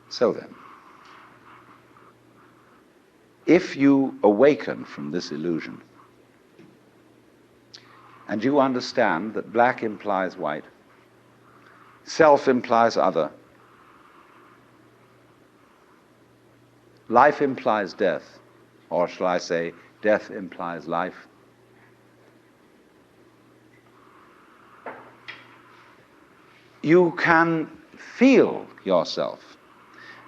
So then, if you awaken from this illusion, and you understand that black implies white, self implies other, life implies death, or shall I say, death implies life, you can feel yourself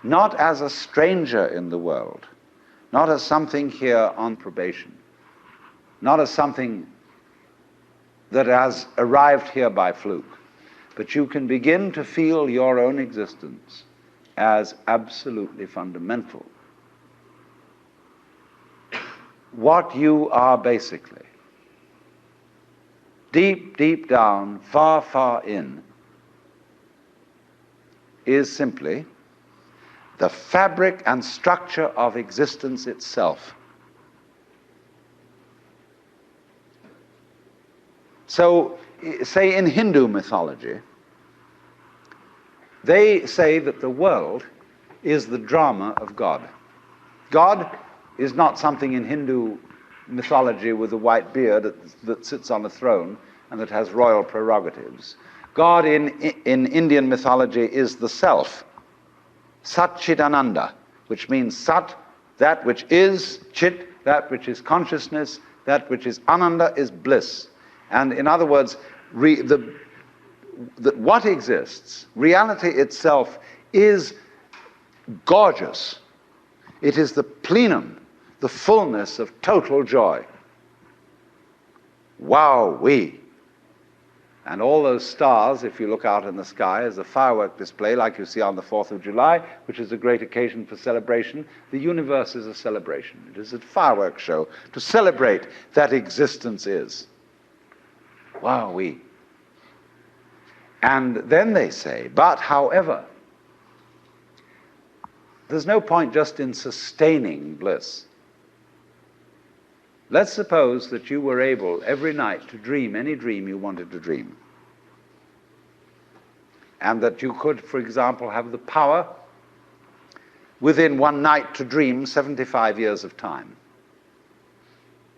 not as a stranger in the world, not as something here on probation, not as something that has arrived here by fluke, but you can begin to feel your own existence as absolutely fundamental. What you are basically, deep, deep down, far, far in, is simply the fabric and structure of existence itself. So, say in Hindu mythology, they say that the world is the drama of God. God is not something in Hindu mythology with a white beard that sits on a throne and that has royal prerogatives. God in Indian mythology is the self, Satchidananda, which means Sat, that which is, Chit, that which is consciousness, that which is Ananda is bliss. And in other words, what exists, reality itself, is gorgeous. It is the plenum, the fullness of total joy. Wow-wee. And all those stars, if you look out in the sky, as a firework display like you see on the 4th of July, which is a great occasion for celebration, the universe is a celebration. It is a fireworks show to celebrate that existence is. Wow-wee. And then they say, but however, there's no point just in sustaining bliss. Let's suppose that you were able every night to dream any dream you wanted to dream. And that you could, for example, have the power within one night to dream 75 years of time,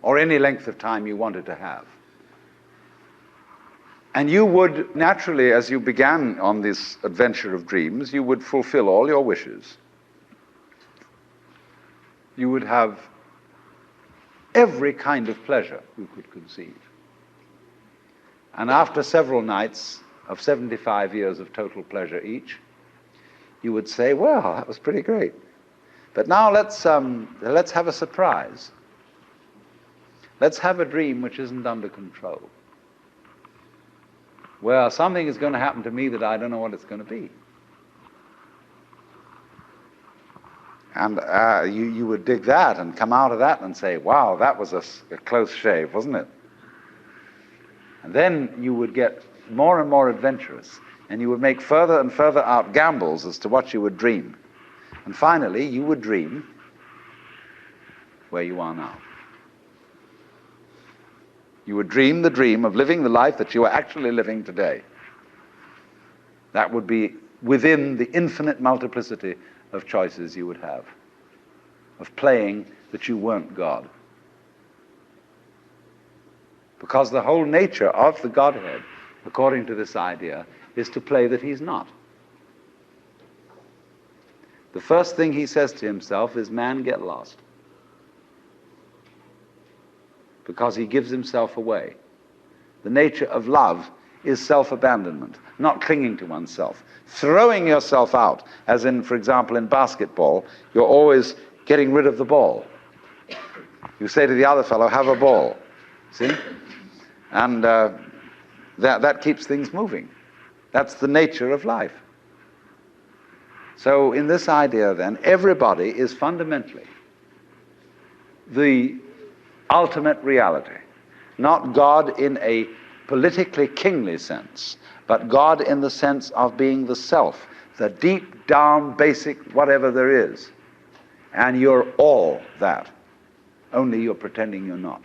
or any length of time you wanted to have. And you would naturally, as you began on this adventure of dreams, you would fulfill all your wishes. You would have every kind of pleasure you could conceive. And after several nights of 75 years of total pleasure each, you would say, well, that was pretty great. But now let's have a surprise. Let's have a dream which isn't under control. Well, something is going to happen to me that I don't know what it's going to be. And you would dig that and come out of that and say, wow, that was a close shave, wasn't it? And then you would get more and more adventurous, and you would make further and further out gambles as to what you would dream. And finally, you would dream where you are now. You would dream the dream of living the life that you are actually living today. That would be within the infinite multiplicity of choices you would have, of playing that you weren't God. Because the whole nature of the Godhead, according to this idea, is to play that he's not. The first thing he says to himself is, man, get lost. Because he gives himself away. The nature of love is self-abandonment, not clinging to oneself. Throwing yourself out, as in, for example, in basketball, you're always getting rid of the ball. You say to the other fellow, have a ball. See? And that keeps things moving. That's the nature of life. So in this idea, then, everybody is fundamentally the ultimate reality. Not God in a politically kingly sense, but God in the sense of being the self, the deep down basic whatever there is. And you're all that, only you're pretending you're not.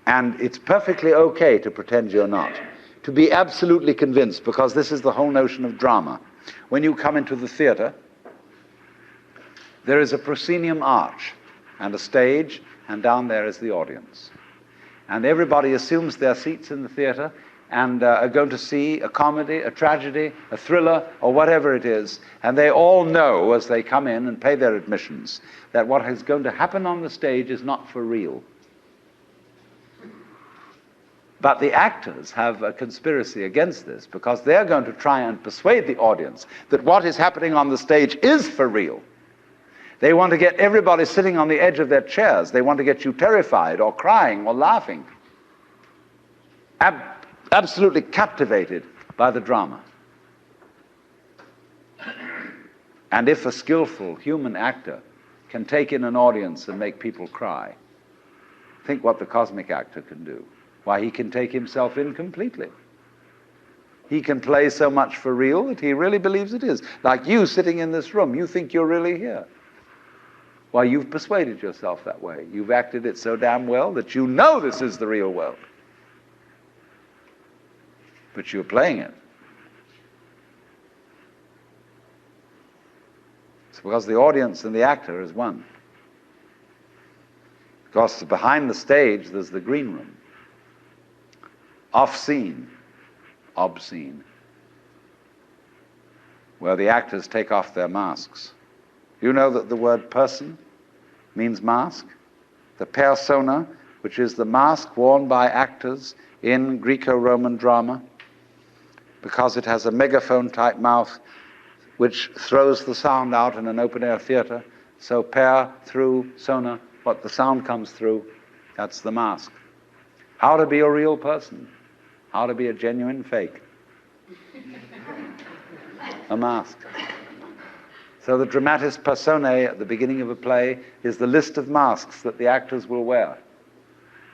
And it's perfectly okay to pretend you're not, to be absolutely convinced, because this is the whole notion of drama. When you come into the theater, there is a proscenium arch and a stage, and down there is the audience. And everybody assumes their seats in the theater and are going to see a comedy, a tragedy, a thriller, or whatever it is. And they all know as they come in and pay their admissions that what is going to happen on the stage is not for real. But the actors have a conspiracy against this, because they're going to try and persuade the audience that what is happening on the stage is for real. They want to get everybody sitting on the edge of their chairs. They want to get you terrified or crying or laughing. Absolutely captivated by the drama. And if a skillful human actor can take in an audience and make people cry, think what the cosmic actor can do. Why, he can take himself in completely. He can play so much for real that he really believes it is. Like you sitting in this room, you think you're really here. Why, you've persuaded yourself that way. You've acted it so damn well that you know this is the real world. But you're playing it. It's because the audience and the actor is one. Because behind the stage, there's the green room. Off-scene, obscene, where the actors take off their masks. You know that the word person means mask? The persona, which is the mask worn by actors in Greco-Roman drama, because it has a megaphone-type mouth which throws the sound out in an open-air theater. So per, through, sona, what the sound comes through, that's the mask. How to be a real person. How to be a genuine fake. A mask. So the dramatis personae at the beginning of a play is the list of masks that the actors will wear.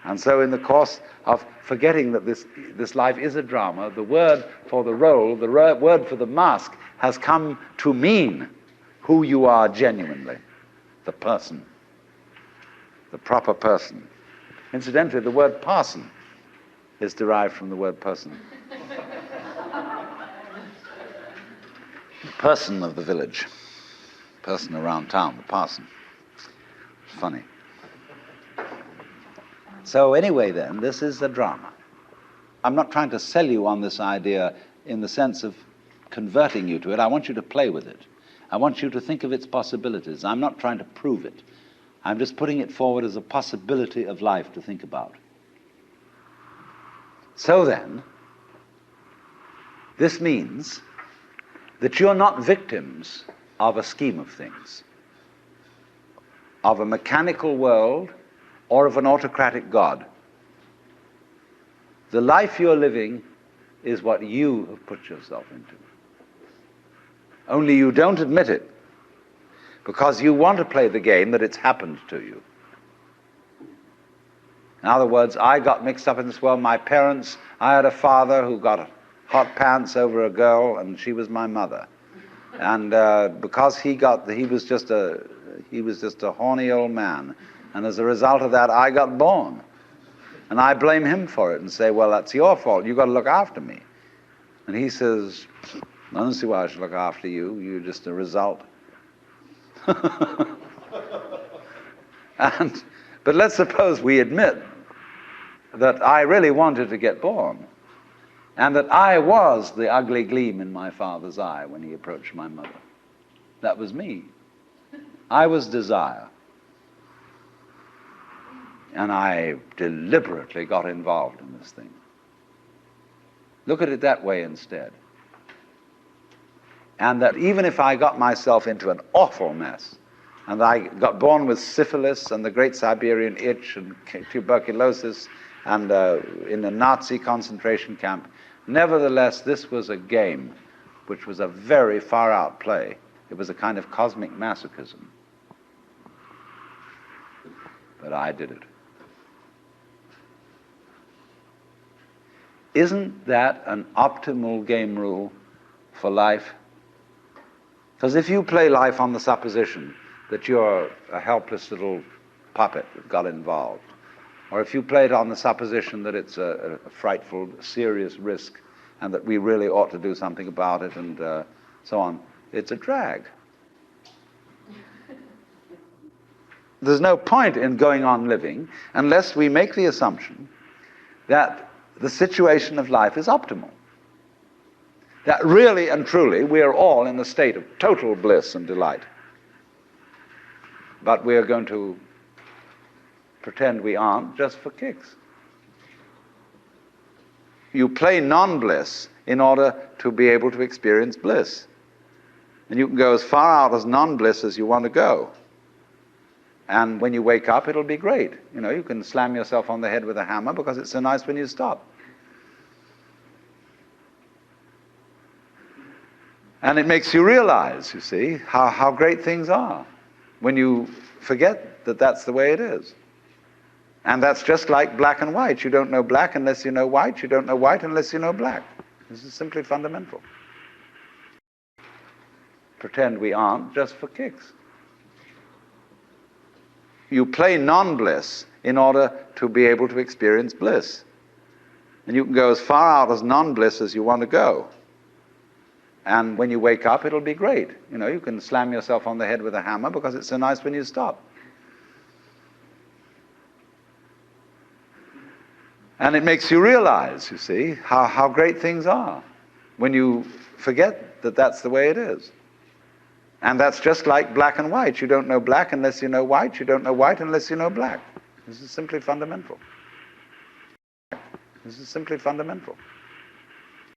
And so in the course of forgetting that this life is a drama, the word for the role, the word for the mask, has come to mean who you are genuinely, the person, the proper person. Incidentally, the word parson is derived from the word person. The person of the village, person around town, the parson. Funny. So anyway then, this is a drama. I'm not trying to sell you on this idea in the sense of converting you to it. I want you to play with it. I want you to think of its possibilities. I'm not trying to prove it. I'm just putting it forward as a possibility of life to think about. So then, this means that you're not victims of a scheme of things, of a mechanical world, or of an autocratic God. The life you're living is what you have put yourself into. Only you don't admit it, because you want to play the game that it's happened to you. In other words, I got mixed up in this world. My parents, I had a father who got hot pants over a girl, and she was my mother. And because he was just a horny old man. And as a result of that, I got born. And I blame him for it and say, well, that's your fault. You've got to look after me. And he says, I don't see why I should look after you. You're just a result. But let's suppose we admit that I really wanted to get born, and that I was the ugly gleam in my father's eye when he approached my mother. That was me. I was desire. And I deliberately got involved in this thing. Look at it that way instead. And that even if I got myself into an awful mess, and I got born with syphilis and the Great Siberian Itch and tuberculosis and in a Nazi concentration camp, nevertheless, this was a game which was a very far-out play. It was a kind of cosmic masochism. But I did it. Isn't that an optimal game rule for life? Because if you play life on the supposition that you're a helpless little puppet that got involved, or if you play it on the supposition that it's a frightful, serious risk and that we really ought to do something about it and so on, it's a drag. There's no point in going on living unless we make the assumption that the situation of life is optimal. That really and truly we are all in a state of total bliss and delight. But we are going to pretend we aren't just for kicks. You play non-bliss in order to be able to experience bliss. And you can go as far out as non-bliss as you want to go. And when you wake up, it'll be great. You know, you can slam yourself on the head with a hammer because it's so nice when you stop. And it makes you realize, you see, how great things are when you forget that that's the way it is. And that's just like black and white. You don't know black unless you know white. You don't know white unless you know black. This is simply fundamental. Pretend we aren't just for kicks. You play non-bliss in order to be able to experience bliss. And you can go as far out as non-bliss as you want to go. And when you wake up, it'll be great. You know, you can slam yourself on the head with a hammer because it's so nice when you stop. And it makes you realize, you see, how great things are when you forget that that's the way it is. And that's just like black and white. You don't know black unless you know white. You don't know white unless you know black. This is simply fundamental. This is simply fundamental.